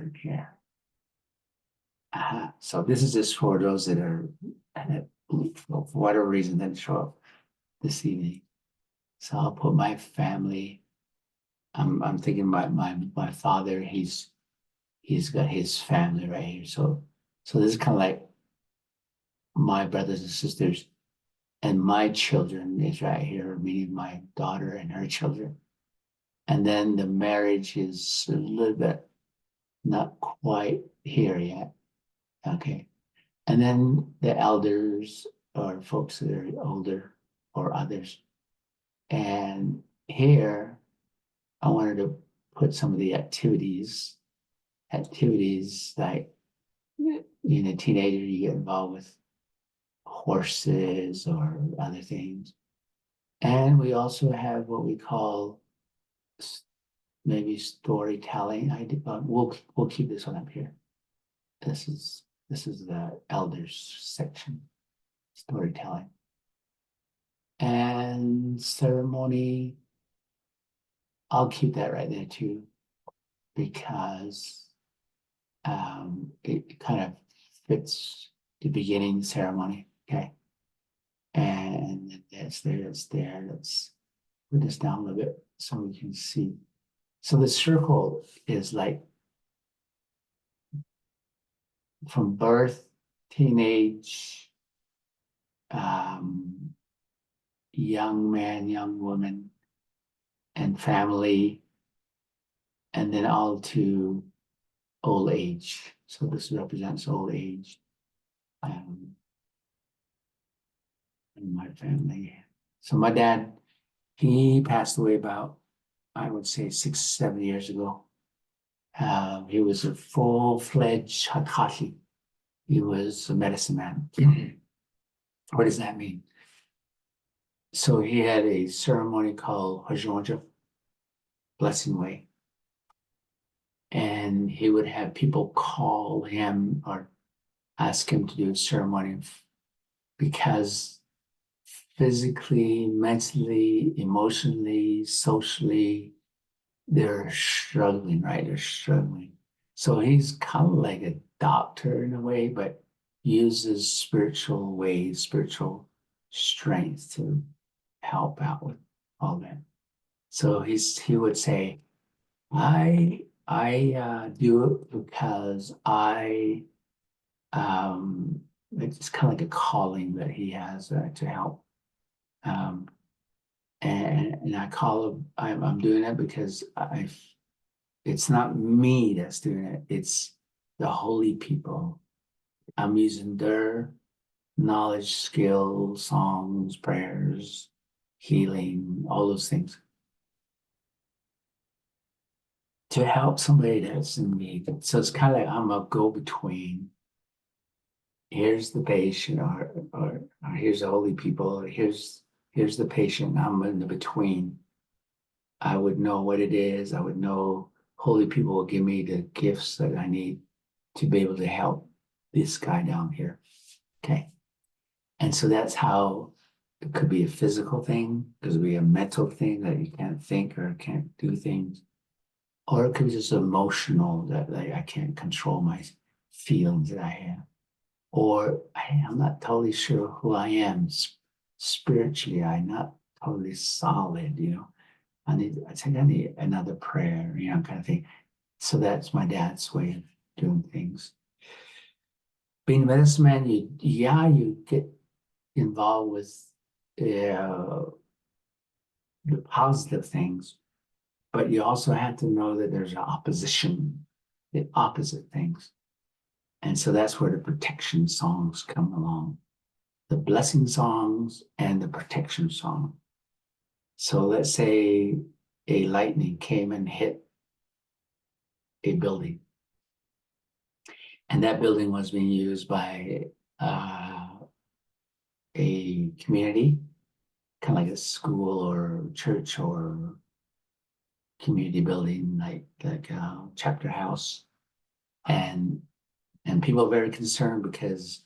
children here. So this is just for those that are, for whatever reason, didn't show up this evening. So I'll put my family. I'm thinking my father. He's got his family right here. So this is kind of like my brothers and sisters, and my children is right here, meaning my daughter and her children. And then the marriage is a little bit not quite here yet. Okay. And then the elders or folks that are older or others. And here, I wanted to put some of the activities like, being a teenager, you get involved with horses or other things. And we also have what we call maybe storytelling. We'll keep this one up here. This is the elders section, storytelling. And ceremony, I'll keep that right there too, because it kind of fits the beginning ceremony. Okay. And that's there. Let's put this down a little bit so we can see. So the circle is like from birth, teenage, young man, young woman, and family, and then all to old age. So this represents old age. In my family. So my dad, he passed away about, I would say 6, 7 years ago. He was a full-fledged Hakashi. He was a medicine man. What does that mean? So he had a ceremony called Hajonja, Blessing Way. And he would have people call him or ask him to do a ceremony because physically, mentally, emotionally, socially, they're struggling, right? They're struggling. So he's kind of like a doctor in a way, but uses spiritual ways, spiritual strength to help out with all that. So he would say, I do it because it's kind of like a calling that he has to help. And I call him, I'm doing it because it's not me that's doing it. It's the holy people. I'm using their knowledge, skills, songs, prayers, healing, all those things to help somebody that's in need. So it's kind of like I'm a go-between. Here's the patient, or here's the holy people, or here's the patient. I'm in the between. I would know what it is. I would know holy people will give me the gifts that I need to be able to help this guy down here. Okay. And so that's how it could be a physical thing, it could be a mental thing that you can't think or can't do things. Or it could be just emotional that like I can't control my feelings that I have. Or I'm not totally sure who I am spiritually. I'm not totally solid, I think I need another prayer, kind of thing. So that's my dad's way of doing things. Being a medicine man, you get involved with the positive things, but you also have to know that there's an opposition, the opposite things. And so that's where the protection songs come along, the blessing songs and the protection song. So let's say a lightning came and hit a building, and that building was being used by a community, kind of like a school or church or community building, like a chapter house, and people are very concerned because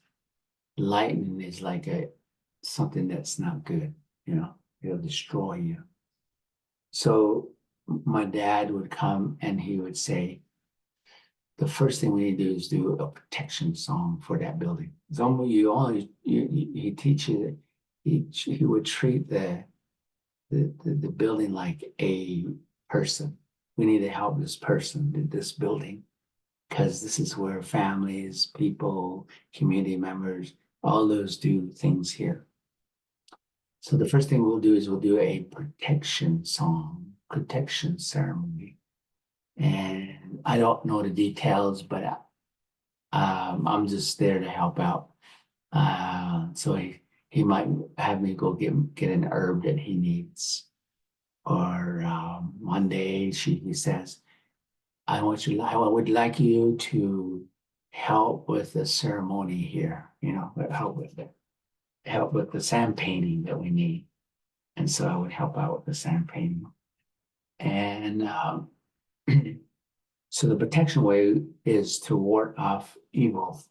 lightning is like something that's not good, it'll destroy you. So my dad would come and he would say, the first thing we need to do is do a protection song for that building. So he teaches he would treat the building like a person. We need to help this person, this building, because this is where families, people, community members, all those do things here. So the first thing we'll do is we'll do a protection song, protection ceremony. And I don't know the details, but I'm just there to help out. So he might have me go get an herb that he needs. Or one day he says, I would like you to help with the ceremony here, help with the sand painting that we need. And so I would help out with the sand painting. And so the protection way is to ward off evil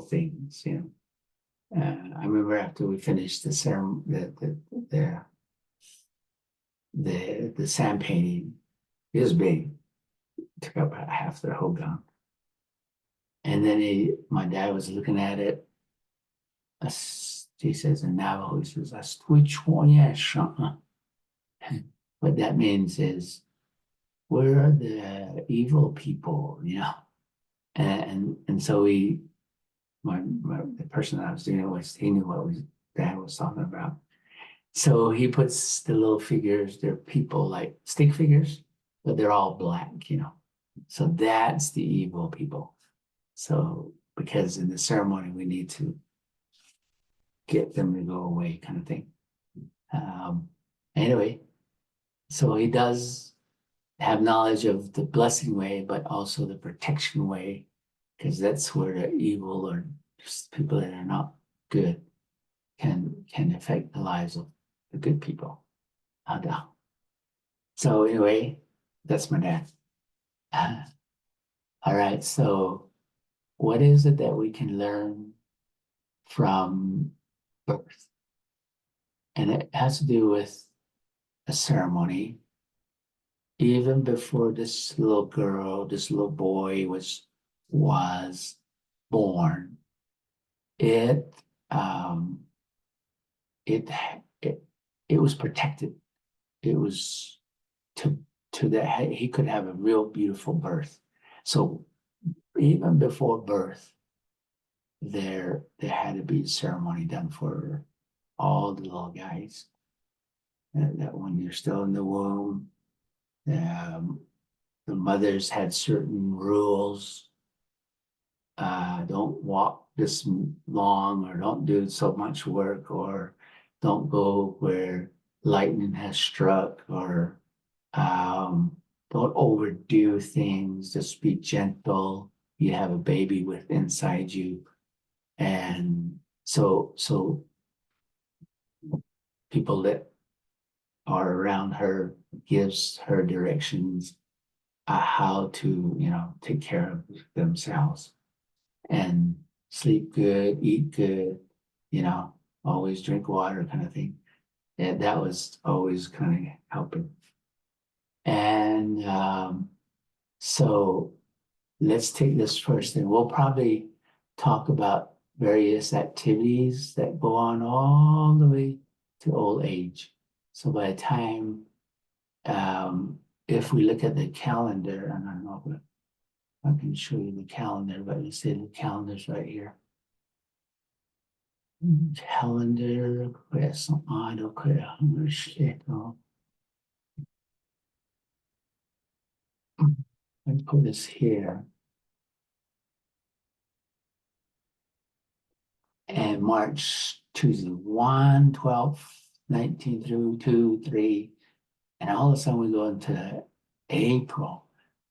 things. I remember after we finished the ceremony, the sand painting, it was big. It took up half the whole gun. And then my dad was looking at it. He says in Navajo, he says, what that means is, we're the evil people, And so the person that I was doing it with, he knew what Dad was talking about. So he puts the little figures, they're people like stick figures, but they're all black, So that's the evil people. So because in the ceremony, we need to get them to go away, kind of thing. Anyway, so he does have knowledge of the blessing way, but also the protection way, because that's where the evil or just people that are not good can affect the lives of the good people. So anyway, that's my dad. All right, so what is it that we can learn from birth? And it has to do with a ceremony. Even before this little boy was born, it was protected. It was to that he could have a real beautiful birth. So even before birth, there had to be a ceremony done for all the little guys. That when you're still in the womb, the mothers had certain rules. Don't walk this long, or don't do so much work, or don't go where lightning has struck, or don't overdo things. Just be gentle. You have a baby inside you, and so people that are around her gives her directions how to take care of themselves and sleep good, eat good, always drink water, kind of thing. And that was always kind of helping. And so let's take this first, and we'll probably talk about various activities that go on all the way to old age. So by the time, if we look at the calendar, and I don't know if I can show you the calendar, but you see the calendar's right here. Calendar, questo, let's put this here. And March, Tuesday, 1, 12, 19 through 2, 3. And all of a sudden we go into April.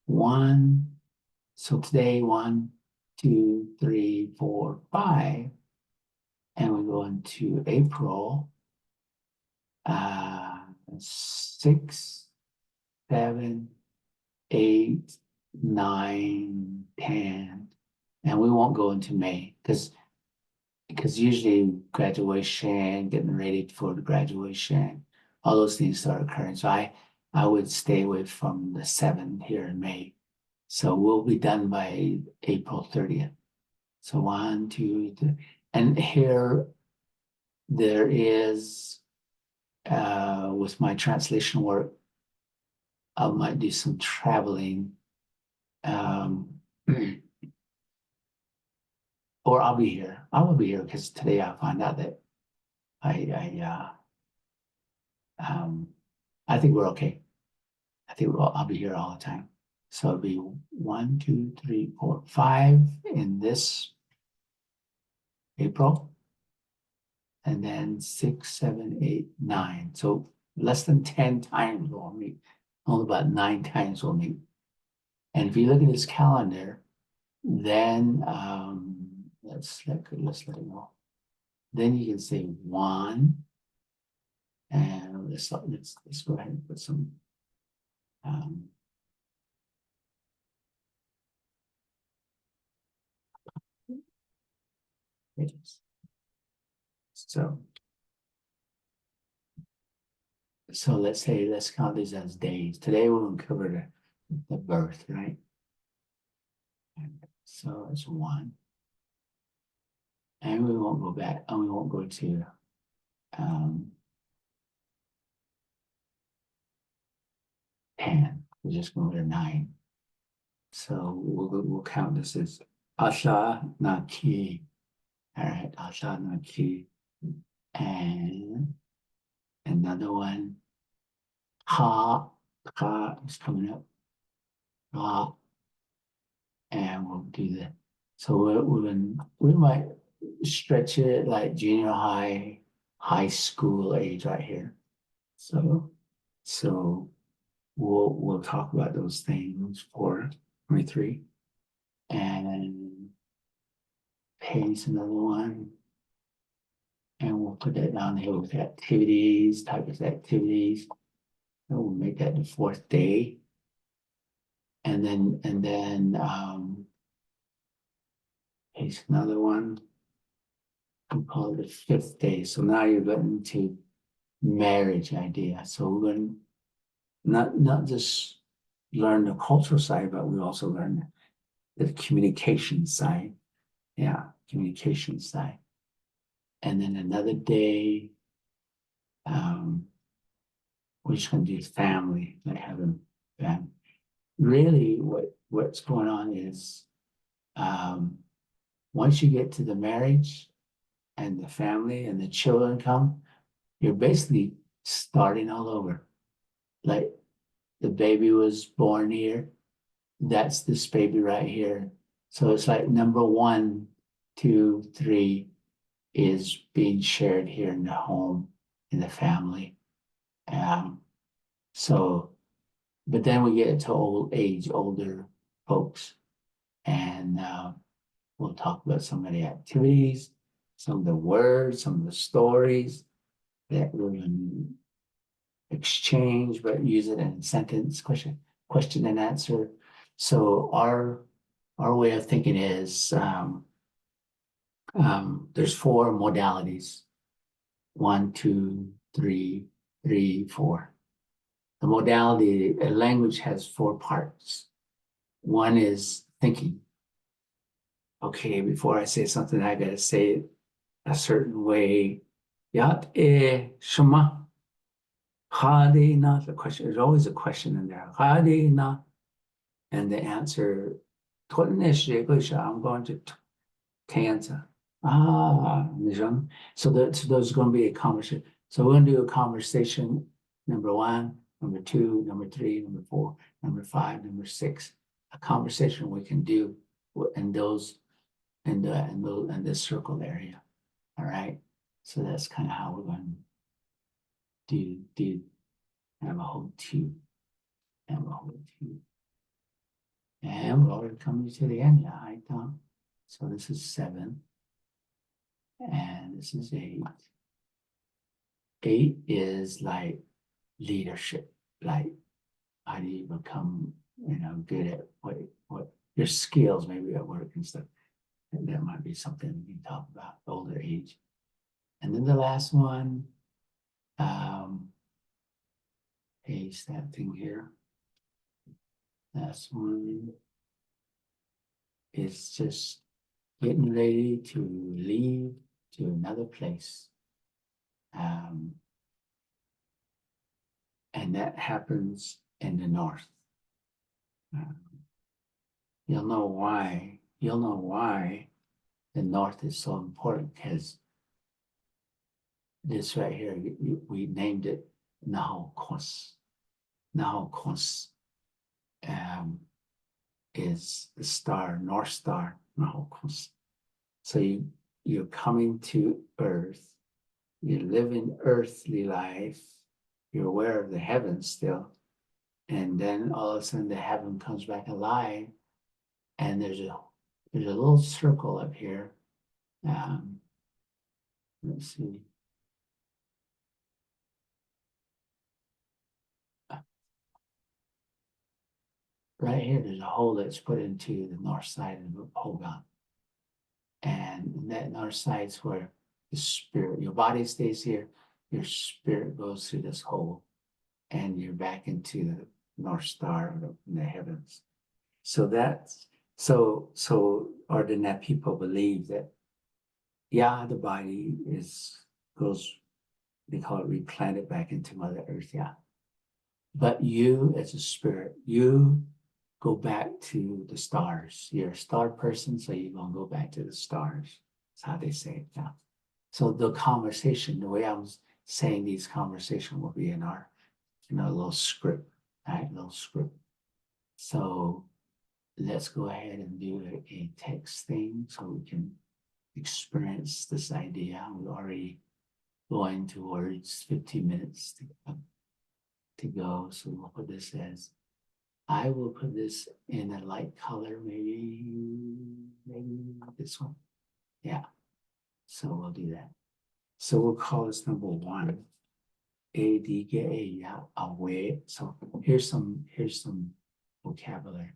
1, so today, 1, 2, 3, 4, 5. And we go into April, 6, 7, 8, 9, 10. And we won't go into May because usually graduation, getting ready for the graduation, all those things start occurring. So I would stay away from the 7 here in May. So we'll be done by April 30th. So 1, 2, 3. And here there is, with my translation work, I might do some traveling. Or I'll be here. I will be here because today I found out that I I think we're okay. I think I'll be here all the time. So it'll be 1, 2, 3, 4, 5 in this April, and then 6, 7, 8, 9. So less than 10 times we'll meet. Only about 9 times we'll meet. And if you look at this calendar, then let's let it go. Then you can say 1, and let's go ahead and put some pages. So let's count these as days. Today we're going to cover the birth, right? So it's 1. And we won't go back, and we won't go to 10. We're just going to 9. So we'll count this as Asha Naki. All right, Asha Naki. And another one, Ha is coming up. Ha, and we'll do that. So we might stretch it like junior high school age right here. So we'll talk about those things for 23. And paste another one. And we'll put that down here with activities, type of activities. And we'll make that the 4th day. And then paste another one. We'll call it the 5th day. So now you're getting to marriage idea. So we're going to not just learn the cultural side, but we also learn the communication side. Yeah, communication side. And then another day, we're just going to do family, like having family. Really, what's going on is once you get to the marriage and the family and the children come, you're basically starting all over. Like the baby was born here, that's this baby right here. So it's like number 1, 2, 3 is being shared here in the home, in the family. But then we get to older folks, and we'll talk about some of the activities, some of the words, some of the stories that we're going to exchange, but use it in a sentence, question and answer. So our way of thinking is there's 4 modalities. 1, 2, 3, 4. The modality, a language has 4 parts. One is thinking. Okay, before I say something, I gotta say it a certain way. Yat shema. Hadi na. The question. There's always a question in there. Hadi na. And the answer. I'm going to answer. So there's going to be a conversation. So we're going to do a conversation. Number 1, number 2, number 3, number 4, number 5, number 6. A conversation we can do in those in this circle area. All right. So that's kind of how we're going to do have a whole 2. Have a whole 2. And we're already coming to the end. Yeah, I Tom. So this is 7. And this is 8. 8 is like leadership. Like how do you become, good at what your skills maybe at work and stuff. And that might be something we can talk about, older age. And then the last one, paste that thing here. Last one. is just getting ready to leave to another place. And that happens in the north. You'll know why. You'll know why the north is so important, because this right here, we named it Navajo. Navajo is the star, North Star, Navajo. So you're coming to Earth, you're living earthly life, you're aware of the heavens still, and then all of a sudden the heaven comes back alive, and there's a little circle up here. Let's see. Right here, there's a hole that's put into the north side of the Hogan. And that north side's where the spirit, your body stays here, your spirit goes through this hole, and you're back into the North Star in the heavens. So that's so or that people believe that, yeah, the body goes, they call it replanted back into Mother Earth, yeah. But you as a spirit, you go back to the stars. You're a star person, so you're gonna go back to the stars. That's how they say it now. So the conversation, the way I'm saying these conversations will be in our little script, right? Little script. So let's go ahead and do a text thing so we can experience this idea. We're already going towards 15 minutes to go. So we'll put this as, I will put this in a light color, maybe this one. Yeah. So we'll do that. So we'll call this number 1. A-D-G-A, away. So here's some vocabulary.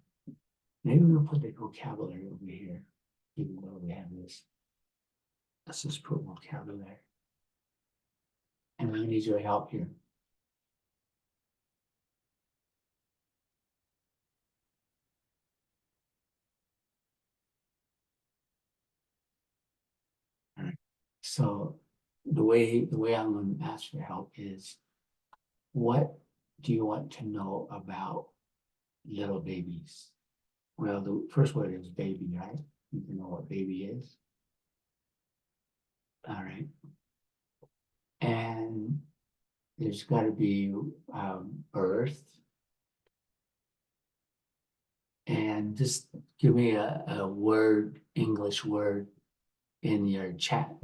Maybe we'll put the vocabulary over here, even though we have this. Let's just put vocabulary. And I need your help here. All right. So the way I'm going to ask for help is, what do you want to know about little babies? Well, the first word is baby, right? You can know what baby is. All right. And there's got to be birth. And just give me a word, English word in your chat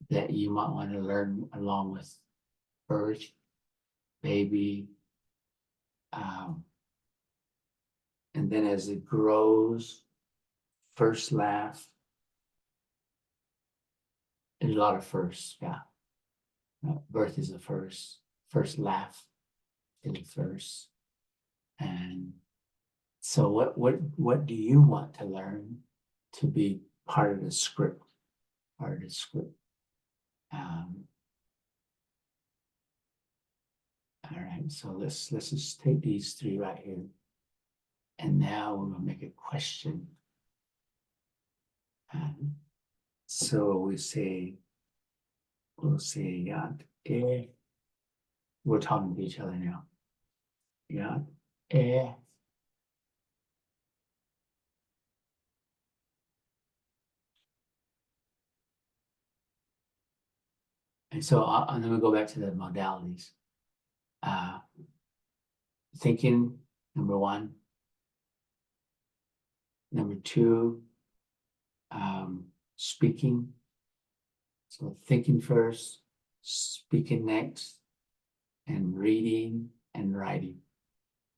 that you might want to learn along with birth, baby. And then as it grows, first laugh. There's a lot of firsts, yeah. Birth is the first laugh is the first. And so what do you want to learn to be part of the script? Part of the script. All right, so let's just take these 3 right here. And now we're gonna make a question. So we'll say, yad, we're talking to each other now. Yad, and so I'm gonna go back to the modalities. Thinking, number 1. Number 2, speaking. So thinking first, speaking next, and reading and writing.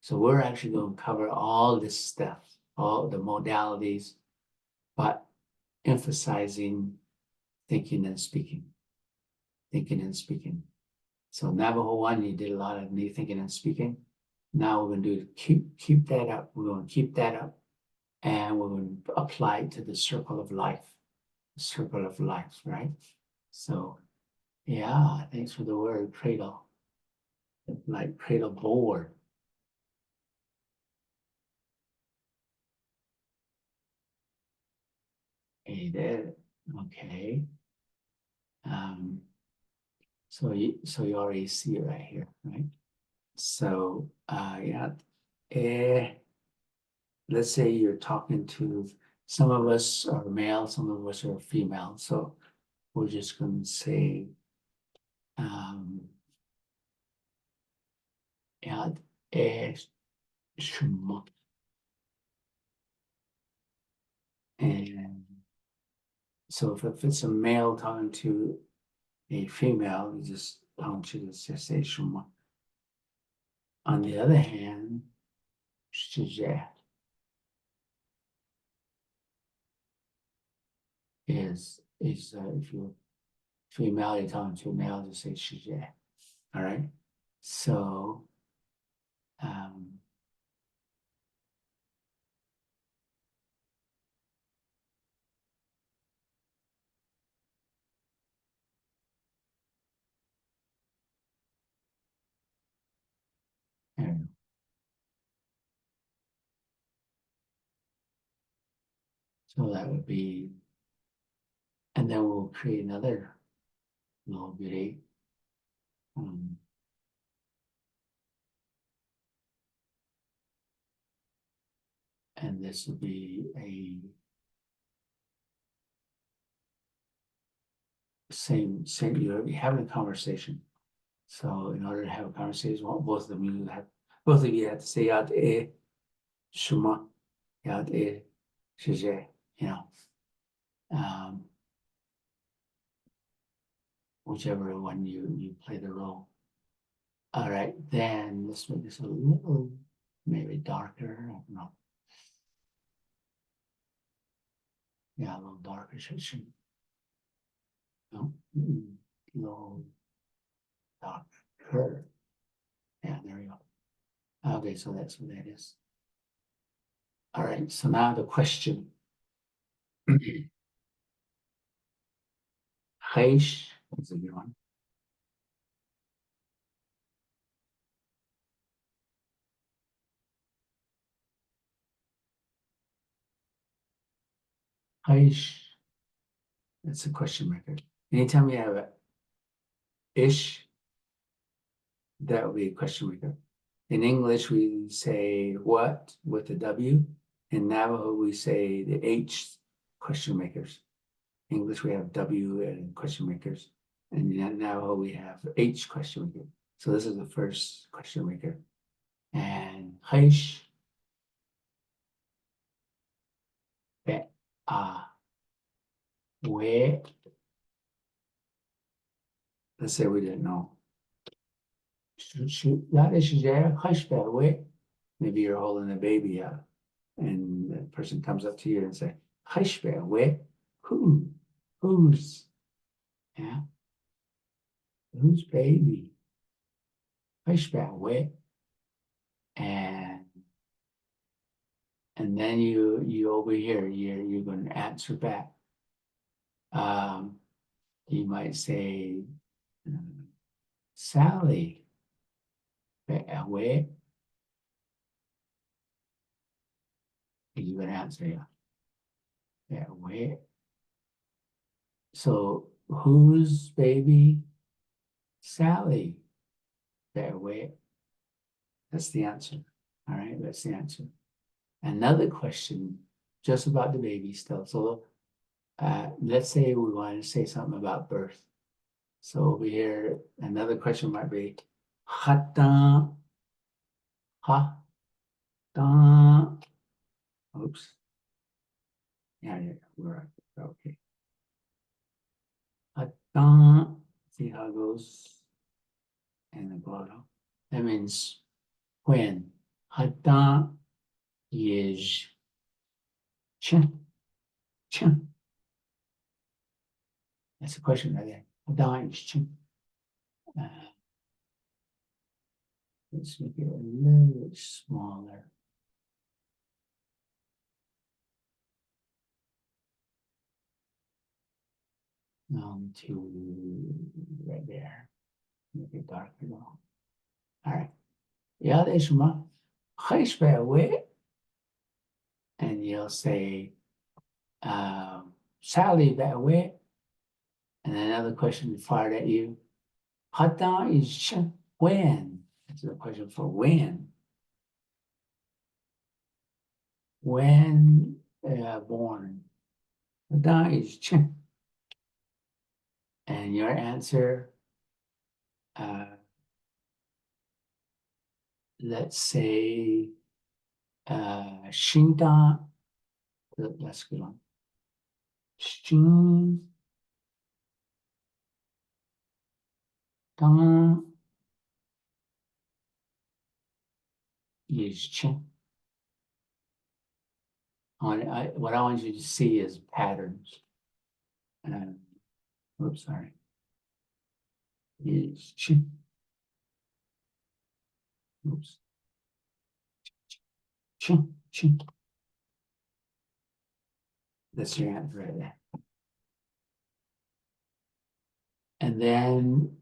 So we're actually going to cover all this stuff, all the modalities, but emphasizing thinking and speaking. Thinking and speaking. So Navajo 1, you did a lot of me thinking and speaking. Now we're going to do keep that up. We're going to keep that up, and we're going to apply it to the circle of life. The circle of life, right? So, yeah, thanks for the word cradle. Like cradle board. Made it. Okay. So you already see it right here, right? So yeah, let's say you're talking to, some of us are male, some of us are female. So we're just going to say, yeah, and so if it's a male talking to a female, you just, I want you to just say shuma. On the other hand, shijeh is if you're female, you're talking to a male, just say shijeh. All right. So um, and so that would be, and then we'll create another little bitty. And this will be a same, you're having a conversation. So in order to have a conversation, both of you have to say yad shuma, yad shije, you know, um, whichever one you play the role. All right, then let's make this a little maybe darker. I don't know. Yeah, a little darker. No, little darker. Yeah, there we go. Okay, so that's what that is. All right, so now the question. Heish is a good one. Heish, that's a question marker. Anytime you have a ish, that would be a question marker. In English, we say what with the W. In Navajo, we say the H question makers. English, we have W and question makers. And in Navajo, we have H question maker. So this is the first question maker. And Heish, be, where, let's say we didn't know. Maybe you're holding a baby up and the person comes up to you and say, who? Who's? Yeah. Whose baby? And then you over here, you're going to answer back. You might say, Sally, where? You're going to answer, yeah, where? So whose baby? Sally, where? That's the answer. All right, that's the answer. Another question, just about the baby still. So let's say we want to say something about birth. So over here, another question might be, Hatan, oops. Yeah, we're right. Okay. Hatan, see how it goes in the bottom. That means when. Hatan Yizhchį. That's a question right there. Hatan Yizhchį. Let's make it a little bit smaller. To right there. Make it darker now. All right. Yeah, there's my Awéé. And you'll say, Sally that way. And then another question fired at you. Hata is when? That's a question for when. When born. Hata is and your answer, let's say, Shinda. That's a good one. Shinda Yizhchį. What I want you to see is patterns. Oops, sorry. Yizhchį. Oops. That's your answer right there. And then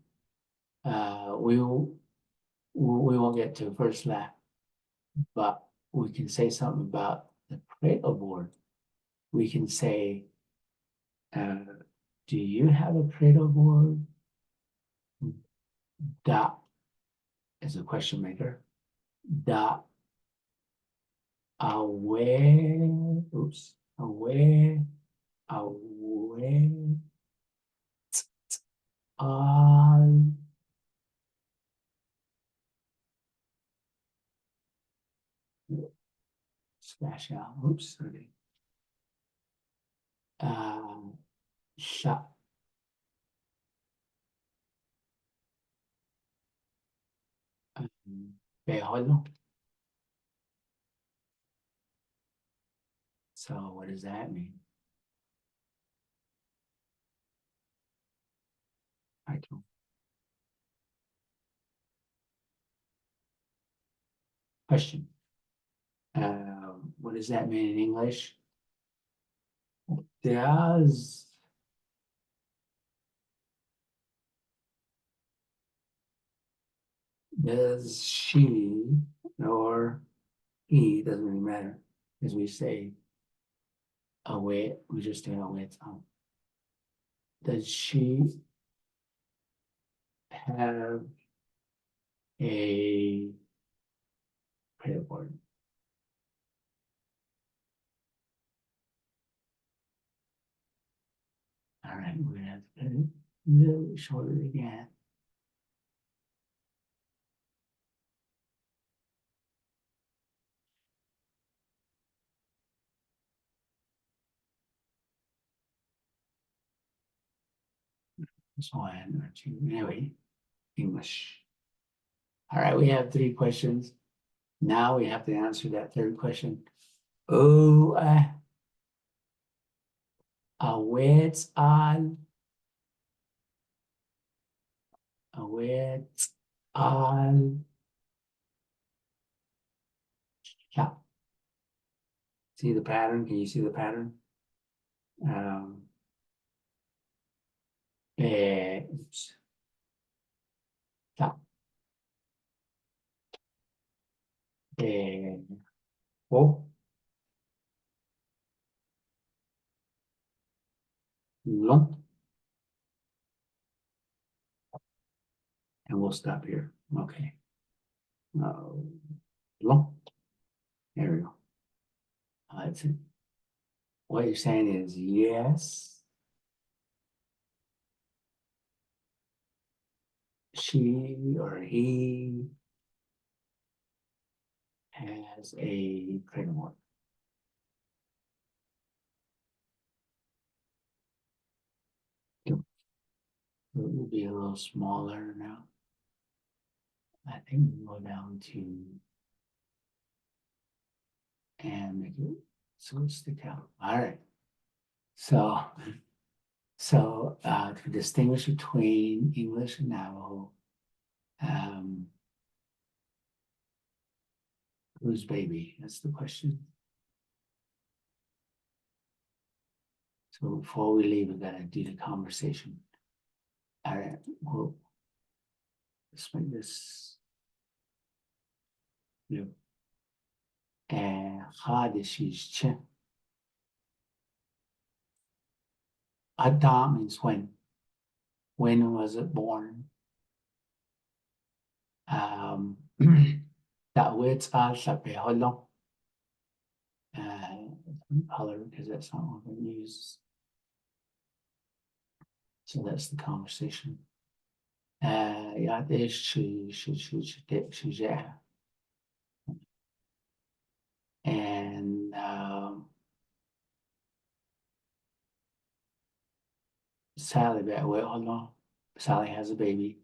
we won't get to first lap, but we can say something about the Pareto board. We can say, do you have a Pareto board? Dot is a question maker. Dot away, oops, away, all slash out, oops, sorry. Shut. So what does that mean? I don't. Question. What does that mean in English? Does she or he, doesn't really matter, as we say, away, we just say away, it's on. Does she have a credit board? All right, we're gonna have to put it a little shorter again. This one or two, anyway, English. All right, we have 3 questions. Now we have to answer that third question. Oh, where's all? Where's all? Yeah. See the pattern? Can you see the pattern? Oops. Yeah. Oh. Long. And we'll stop here. Okay. Long. There we go. That's it. What you're saying is yes, she or he has a framework. It will be a little smaller now. I think we'll go down to and make it so it stick out. All right. So to distinguish between English and Navajo, whose baby? That's the question. So before we leave, we gotta do the conversation. All right, well, let's make this blue. Awéé Yizhchį. Adam means when. When was it born? That word's long. Color, because that's not what we use. So that's the conversation. And Sally, wait, hold on. Sally has a baby.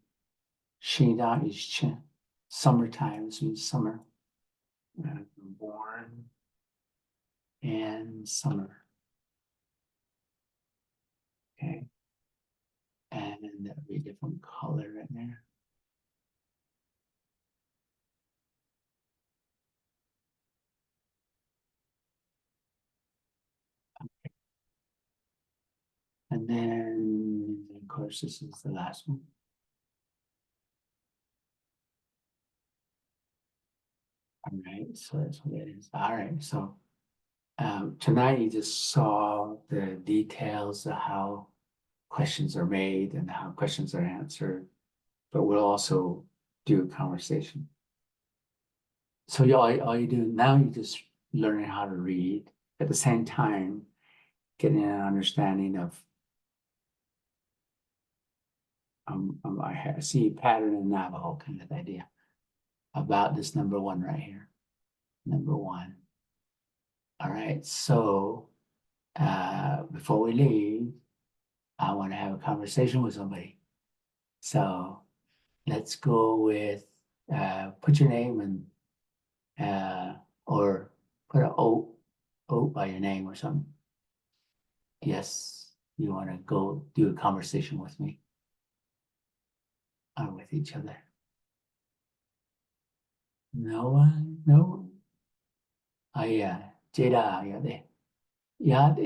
Awéé Yizhchį. Summertime means summer. Born in summer. Okay. And that would be a different color right there. And then, of course, this is the last one. All right, so that's what it is. All right, so tonight you just saw the details of how questions are made and how questions are answered, but we'll also do a conversation. So all you do now, you just learning how to read at the same time, getting an understanding of I see a pattern in Navajo kind of idea about this number one right here. Number one. All right, so before we leave, I want to have a conversation with somebody. So let's go with put your name and or put an O by your name or something. Yes, you want to go do a conversation with me or with each other. No one, no one. Oh yeah, Jada, yeah, there. Yad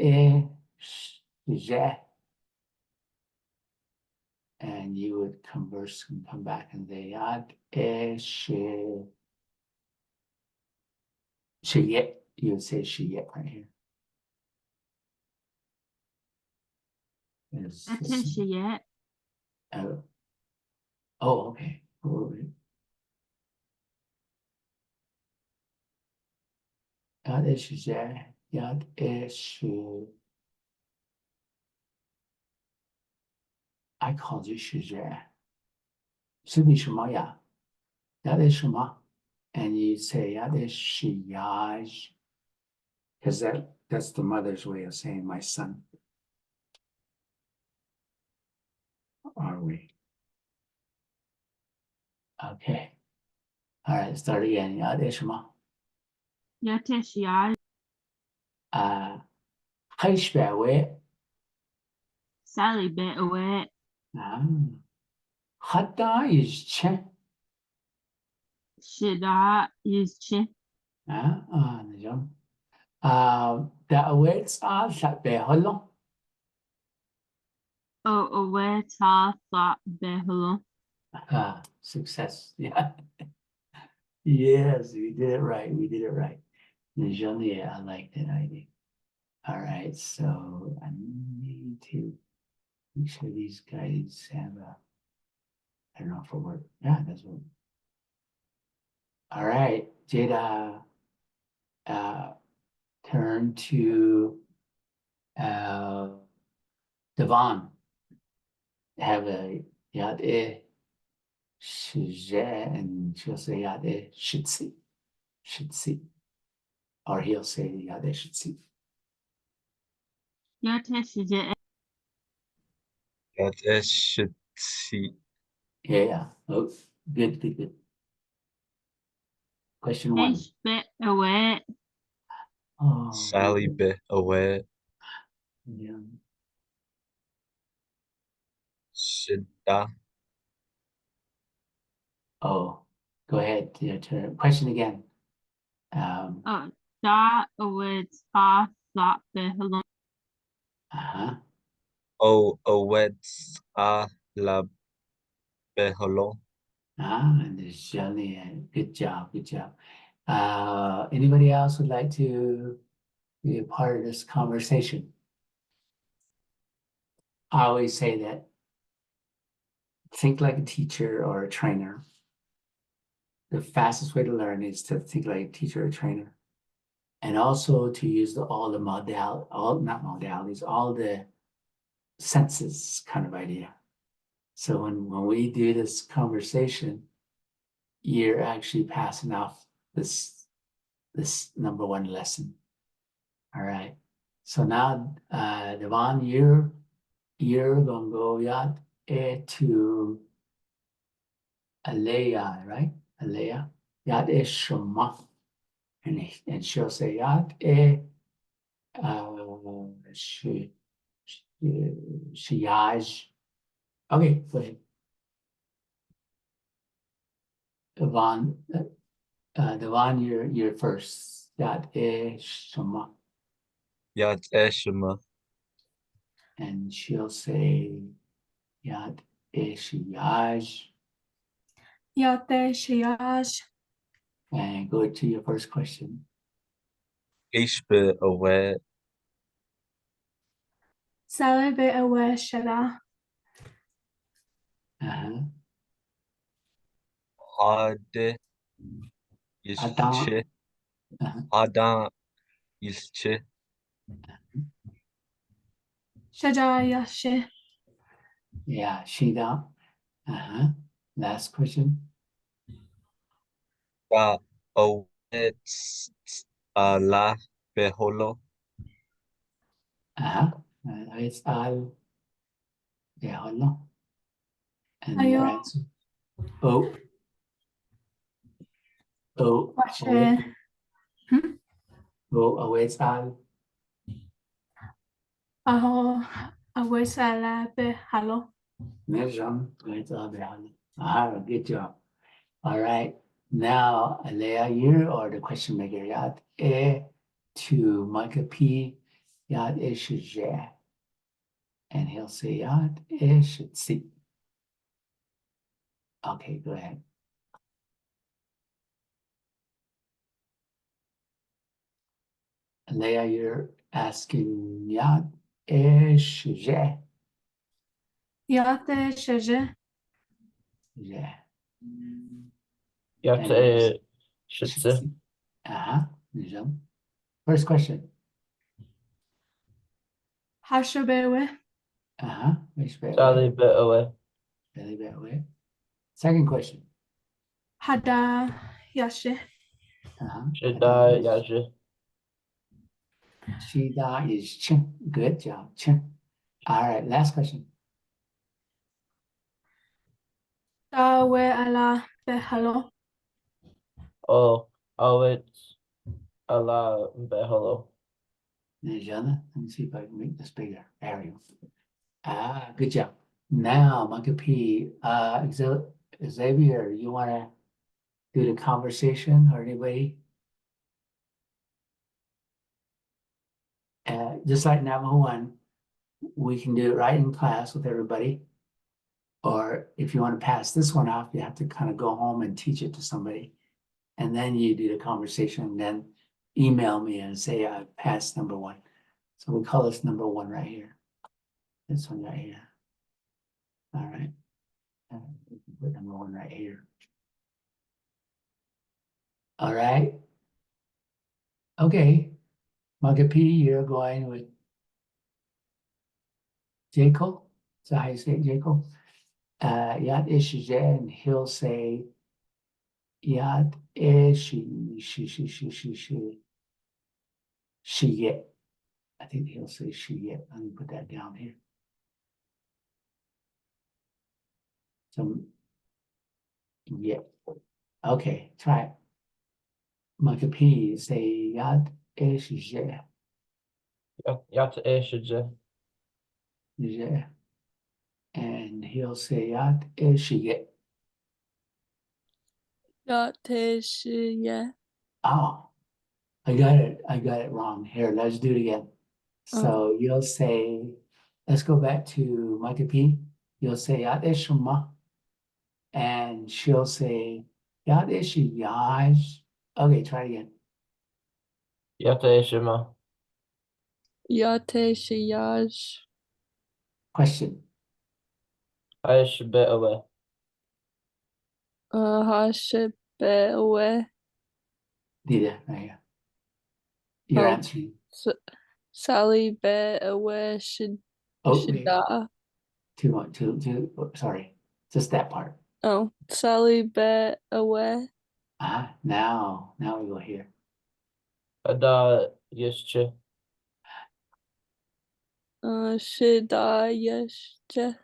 and you would converse and come back and say Yad Shiyet. You would say Shiyet right here. Yet. Oh, okay. Yad Shiyet. Yad I called you Shiyet. 是你什么呀？ Yad 什么？ And you say Yad Shiyaj. Because that's the mother's way of saying my son. Are we? Okay. All right, start again. Yad 什么？ Yateshia. خيش بعوي. Sally bit away. خدا يجتش. Shida Yizhchį. نجم. دعوة سؤال شبه هلو. Awéé Yizhchį. Success. Yeah. Yes, we did it right. We did it right. Nijam, yeah, I like that idea. All right, so I need to make sure these guys have I don't know if it worked. Yeah, it does work. All right, Jada, turn to Devon. Have a yad shije, and she'll say yad shitsi, shitsi, or he'll say yad shitsi. Yateshia. Yizhchį. Yeah. Oh, good, good, good. Question one. Fish bit away. Oh, Sally bit away. yeah. Shida. Oh, go ahead. Your turn. Question again. Da Awéé Yizhchį. Awéé Yizhchį. And there's Shelley. Good job, good job. Anybody else would like to be a part of this conversation? I always say that think like a teacher or a trainer. The fastest way to learn is to think like a teacher or a trainer. And also to use all the not modalities, all the senses kind of idea. So when we do this conversation, you're actually passing off this number one lesson. All right. So now, Devon, you're gonna go yat to Alea, right? Alea. Yat Shema. And she'll say yat Shiyaj. Okay, go ahead. Devon, Devon, you're first. Yat Shema. Yat Shema. And she'll say Yat Shiyaj. Yate Shiyaj. And go to your first question. Ishbe Awéé Salebe Awéé Shada. Uh-huh. Awéé Adam. Yizhchį Uh-huh. Awéé Yizhchį Shaja Yashe. Yeah, Shida. Uh-huh. Last question. Da Awéé La Beholo Uh-huh. It's al. Yeah, hello. And your Ayo. answer. Oh. Oh. Washe. Oh, it's al. Aho Awéé Salabe Halo. Nejam. It's al behal. Ah, good job. All right. Now, Alea, you are the question maker. Yat to Micah P. Yat shije. And he'll say Yat shitsi. Okay, go ahead. Leah, you're asking Yat shije. Yate Sheje. Yeah. Yate Shitze. Uh-huh. Nijam. First question. Hashabewe. Uh-huh. Sally bit away. Very bad way. Second question. Hada Yashe. Uh-huh. Shida Yaji. Shida is chin. Good job. Chin. All right. Last question. Dawe Ala Behalo. Oh it's Allah beholo. Nijana. Let me see if I can make this bigger. There we go. Ah, good job. Now, Monkey P, Xavier, you want to do the conversation or anybody? Just like Navajo 1, we can do it right in class with everybody. Or if you want to pass this one off, you have to kind of go home and teach it to somebody. And then you do the conversation and then email me and say, I passed number 1. So we call this number 1 right here. This one right here. All right. We can put number 1 right here. All right. Okay. Monkey P, you're going with Jacob. Is that how you say it, Jacob? Yat Ishije, and he'll say Yat Ishi Shiyet. I think he'll say Shiyet. Let me put that down here. So yeah. Okay, try it. Monkey P, say Yat Ishije. Yate Shije. Yeah. And he'll say Yat Ishiyet. Yate Shiye. Oh, I got it wrong. Here, let's do it again. So you'll say, let's go back to Micah P. You'll say Yad Eshma, and she'll say Yad Eshiyaj. Okay, try it again. Yate Shima. Yate Shiyaj. Question. Aish be away. Hashe be away. Dida, right here. You're Oh. answering. Sally be away should Oh, wait. shida. Sorry. Just that part. Oh, Sally be away. Now we go here. Awéé Yizhchį. Shida Yizhchį.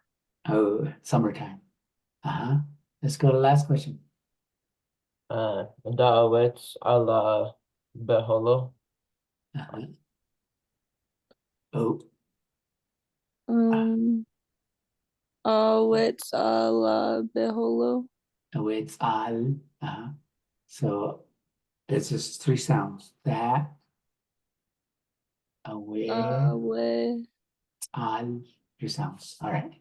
Oh, summertime. Let's go to the last question. Awét ala beholo. Oh, Awéé ala beholo. it's al. So it's just three sounds. That, away, Away. al, three sounds. All right.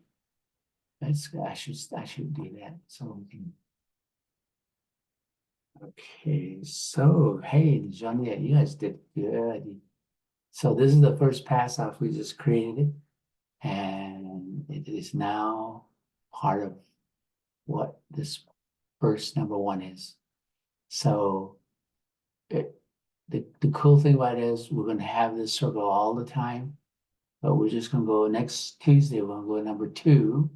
I should do that so we can. Okay, so hey, Johnny, you guys did good. So this is the first pass off. We just created it, and it is now part of what this first number one is. So the cool thing about it is we're going to have this circle all the time, but we're just going to go next Tuesday. We're going to go number 2,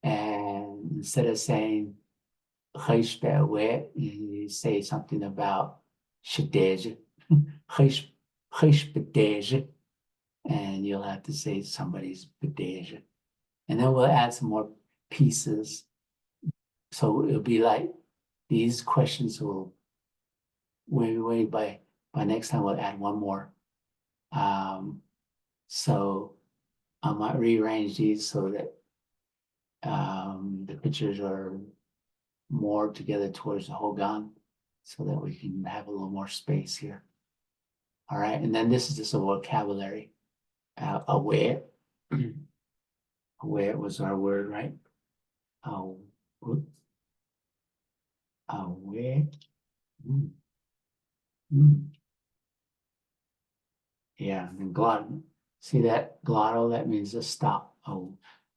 and instead of saying you say something about shadej, and you'll have to say somebody's bedej. And then we'll add some more pieces. So it'll be like these questions will wait by next time we'll add one more. So I might rearrange these so that the pictures are more together towards the hogan so that we can have a little more space here. All right, and then this is just a vocabulary. Aware. Aware was our word, right? Aware. Yeah, and then glottal. See that glottal? That means to stop.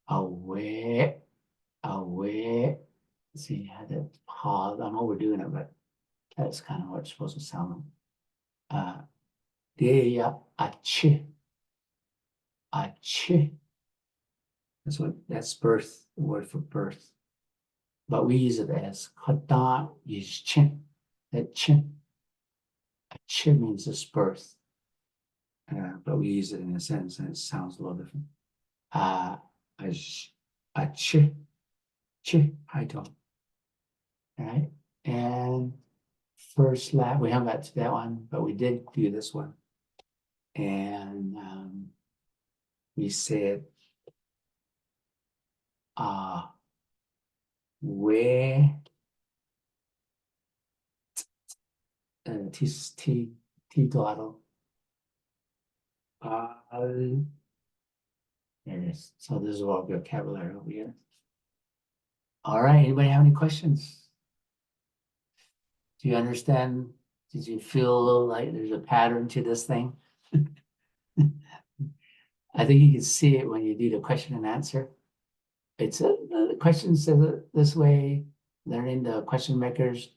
Aware. Aware. See how that pause. I'm overdoing it, but that's kind of what it's supposed to sound like. Ach. That's birth, the word for birth. But we use it as Awéé Yizhchį. That ch means this birth. But we use it in a sense and it sounds a little different. I don't. All right. And first lap, we haven't got to that one, but we did do this one. And we said where T glottal. There it is. So this is all vocabulary over here. All right. Anybody have any questions? Do you understand? Did you feel a little like there's a pattern to this thing? I think you can see it when you do the question and answer. It's the question says it this way, learning the question makers,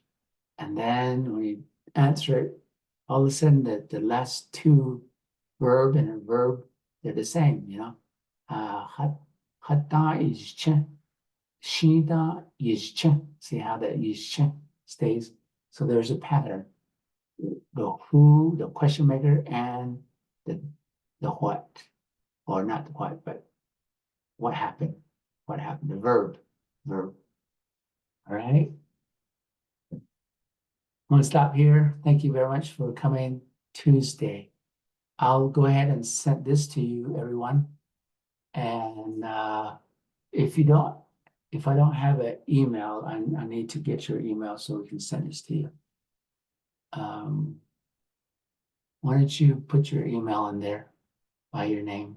and then when you answer it, all of a sudden the last two verb and a verb, they're the same, you know. Hata Yizhchį, shida Yizhchį. See how that Yizhchį stays? So there's a pattern. The who, the question maker, and the what, or not the what, but what happened. What happened? The verb. All right. I'm going to stop here. Thank you very much for coming Tuesday. I'll go ahead and send this to you, everyone. And if I don't have an email, I need to get your email so we can send this to you. Why don't you put your email in there by your name,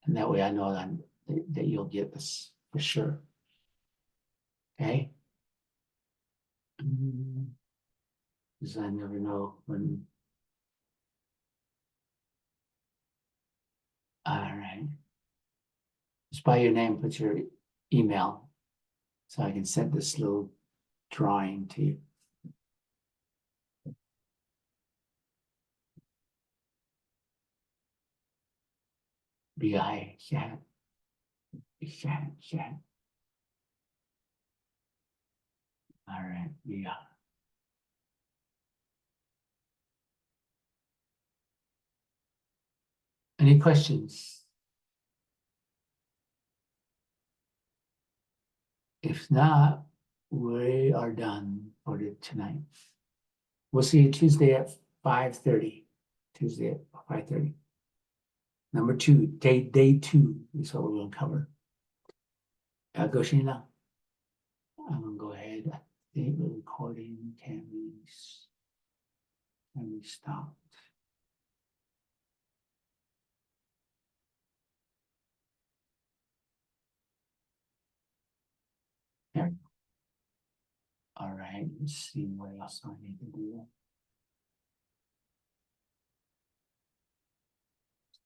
and that way I know that you'll get this for sure. Okay. Because I never know when. All right. spell your name, put your email, so I can send this little drawing to you. Awéé Yizhchį. All right, yeah. Any questions? If not, we are done for tonight. We'll see you Tuesday at 5:30. Tuesday at 5:30. Number 2, day 2 is what we're going to cover. Go Sheena. I'm going to go ahead. I think the recording can be stopped. There we go. All right, let's see what else I need to do.